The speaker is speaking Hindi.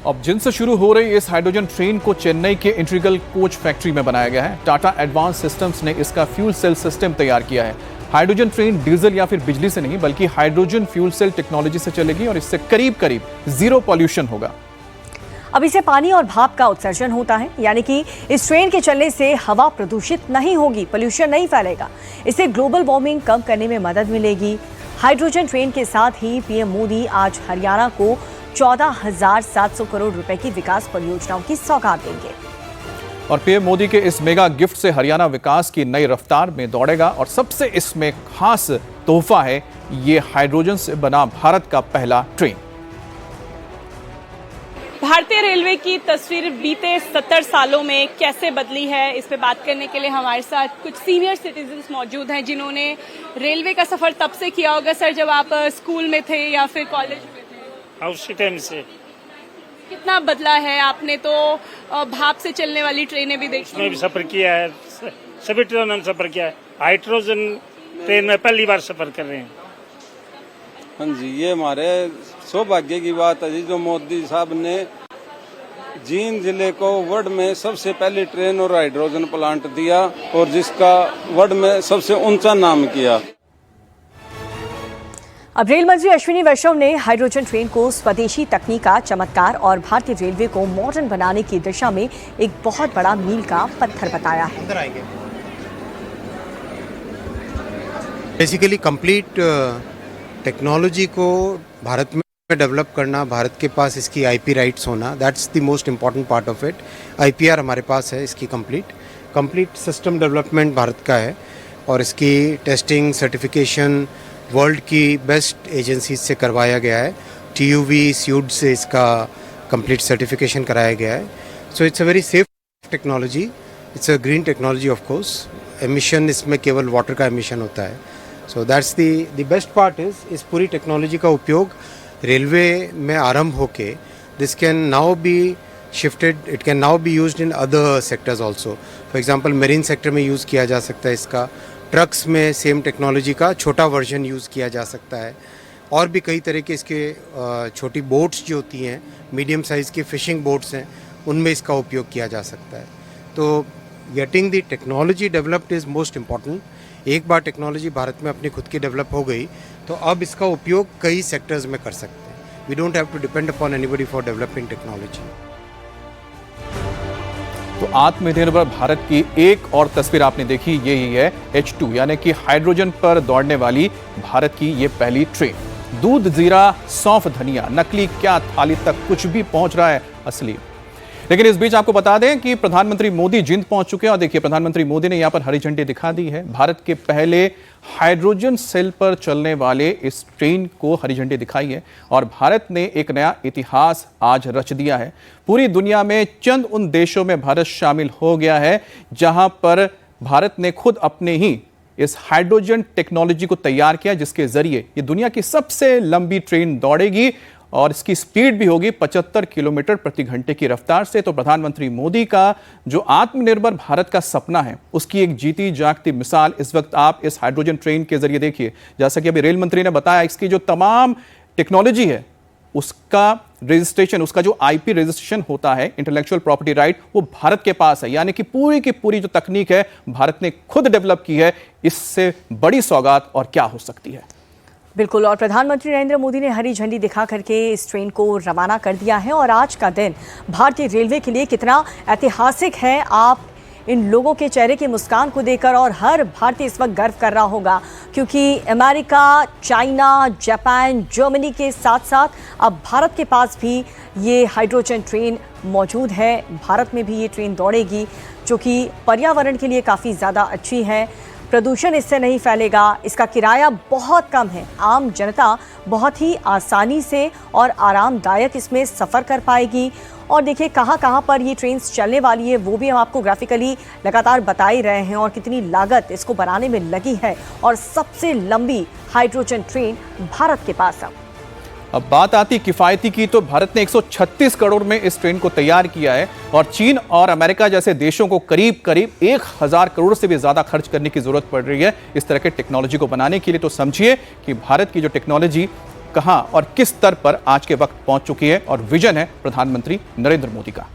अब जिनसे शुरू हो रही इस हाइड्रोजन ट्रेन को चेन्नई के इंटीग्रल कोच फैक्ट्री में बनाया गया है। टाटा एडवांस सिस्टम्स ने इसका फ्यूल सेल सिस्टम तैयार किया है। हाइड्रोजन ट्रेन डीजल या फिर बिजली से नहीं बल्कि हाइड्रोजन फ्यूल सेल टेक्नोलॉजी से चलेगी और इससे करीब करीब जीरो पॉल्यूशन होगा। अब इसे पानी और भाप का उत्सर्जन होता है, यानी कि इस ट्रेन के चलने से हवा प्रदूषित नहीं होगी, पोल्यूशन नहीं फैलेगा। इससे ग्लोबल वार्मिंग कम करने में मदद मिलेगी। हाइड्रोजन ट्रेन के साथ ही पीएम मोदी आज हरियाणा को 14,700 करोड़ रुपए की विकास परियोजनाओं की सौगात देंगे। और पीएम मोदी के इस मेगा गिफ्ट से हरियाणा विकास की नई रफ्तार में दौड़ेगा और सबसे इसमें खास तोहफा है ये हाइड्रोजन से बना भारत का पहला ट्रेन। भारतीय रेलवे की तस्वीर बीते 70 सालों में कैसे बदली है, इस पे बात करने के लिए हमारे साथ कुछ सीनियर सिटीजन्स मौजूद हैं जिन्होंने रेलवे का सफर तब से किया होगा। सर, जब आप स्कूल में थे या फिर कॉलेज में थे, उसी टाइम से कितना बदला है? आपने तो भाप से चलने वाली ट्रेनें भी देखी, उसमें भी सफर किया है, सभी ट्रेनों में सफर किया है। हाइड्रोजन ट्रेन में पहली बार सफर कर रहे हैं। हाँ जी, ये हमारे सौभाग्य की बात है जी, जो मोदी साहब ने जींद जिले को वर्ल्ड में सबसे पहली ट्रेन और हाइड्रोजन प्लांट दिया और जिसका वर्ल्ड में सबसे ऊंचा नाम किया। अब रेल मंत्री अश्विनी वैष्णव ने हाइड्रोजन ट्रेन को स्वदेशी तकनीक का चमत्कार और भारतीय रेलवे को मॉडर्न बनाने की दिशा में एक बहुत बड़ा मील का पत्थर बताया है। बेसिकली कंप्लीट टेक्नोलॉजी को भारत में डेवलप करना, भारत के पास इसकी आईपी राइट्स होना, that's the most important part of it. IPR हमारे पास है, इसकी कंप्लीट सिस्टम डेवलपमेंट भारत का है और इसकी टेस्टिंग सर्टिफिकेशन वर्ल्ड की बेस्ट एजेंसीज से करवाया गया है। TUV स्यूड से इसका कंप्लीट सर्टिफिकेशन कराया गया है। So it's a very safe technology, it's a green technology of course. Emission इसमें केवल वाटर का एमिशन होता है। So that's the best part इस पूरी टेक्नोलॉजी का उपयोग रेलवे में आरंभ होके this can now be shifted, it can now be used in other sectors also. For example marine sector में यूज़ किया जा सकता है इसका, ट्रक्स में सेम टेक्नोलॉजी का छोटा वर्जन यूज़ किया जा सकता है और भी कई तरह के इसके छोटी बोट्स जो होती हैं, मीडियम साइज़ की फिशिंग बोट्स हैं, उनमें इसका उपयोग किया जा सकता है। तो getting the technology developed is most important. एक बार टेक्नोलॉजी भारत में अपनी खुद की डेवलप हो गई तो अब इसका उपयोग कई सेक्टर्स में कर सकते हैं। We don't have to depend upon anybody for developing technology. तो आत्मनिर्भर भारत की एक और तस्वीर आपने देखी, यही है H2 यानी कि हाइड्रोजन पर दौड़ने वाली भारत की ये पहली ट्रेन। दूध, जीरा, सौंफ, धनिया, नकली क्या थाली तक कुछ भी पहुंच रहा है असली। लेकिन इस बीच आपको बता दें कि प्रधानमंत्री मोदी जींद पहुंच चुके हैं और देखिए प्रधानमंत्री मोदी ने यहां पर हरी झंडी दिखा दी है। भारत के पहले हाइड्रोजन सेल पर चलने वाले इस ट्रेन को हरी झंडी दिखाई है और भारत ने एक नया इतिहास आज रच दिया है। पूरी दुनिया में चंद उन देशों में भारत शामिल हो गया है जहां पर भारत ने खुद अपने ही इस हाइड्रोजन टेक्नोलॉजी को तैयार किया, जिसके जरिए ये दुनिया की सबसे लंबी ट्रेन दौड़ेगी और इसकी स्पीड भी होगी 75 किलोमीटर प्रति घंटे की रफ्तार से। तो प्रधानमंत्री मोदी का जो आत्मनिर्भर भारत का सपना है उसकी एक जीती जागती मिसाल इस वक्त आप इस हाइड्रोजन ट्रेन के जरिए देखिए। जैसा कि अभी रेल मंत्री ने बताया, इसकी जो तमाम टेक्नोलॉजी है उसका रजिस्ट्रेशन, उसका जो IP रजिस्ट्रेशन होता है, इंटेलेक्चुअल प्रॉपर्टी राइट, वो भारत के पास है। यानी कि पूरी की पूरी जो तकनीक है भारत ने खुद डेवलप की है। इससे बड़ी सौगात और क्या हो सकती है। बिल्कुल, और प्रधानमंत्री नरेंद्र मोदी ने हरी झंडी दिखा करके इस ट्रेन को रवाना कर दिया है। और आज का दिन भारतीय रेलवे के लिए कितना ऐतिहासिक है, आप इन लोगों के चेहरे की मुस्कान को देखकर और हर भारतीय इस वक्त गर्व कर रहा होगा, क्योंकि अमेरिका, चाइना, जापान, जर्मनी के साथ साथ अब भारत के पास भी ये हाइड्रोजन ट्रेन मौजूद है। भारत में भी ये ट्रेन दौड़ेगी जो कि पर्यावरण के लिए काफ़ी ज़्यादा अच्छी है। प्रदूषण इससे नहीं फैलेगा, इसका किराया बहुत कम है, आम जनता बहुत ही आसानी से और आरामदायक इसमें सफ़र कर पाएगी। और देखिए कहाँ पर ये ट्रेन्स चलने वाली है वो भी हम आपको ग्राफिकली लगातार बता ही रहे हैं और कितनी लागत इसको बनाने में लगी है। और सबसे लंबी हाइड्रोजन ट्रेन भारत के पास अब बात आती किफ़ायती की, तो भारत ने 136 करोड़ में इस ट्रेन को तैयार किया है और चीन और अमेरिका जैसे देशों को करीब 1000 करोड़ से भी ज़्यादा खर्च करने की ज़रूरत पड़ रही है इस तरह के टेक्नोलॉजी को बनाने के लिए। तो समझिए कि भारत की जो टेक्नोलॉजी कहां और किस स्तर पर आज के वक्त पहुंच चुकी है और विजन है प्रधानमंत्री नरेंद्र मोदी का।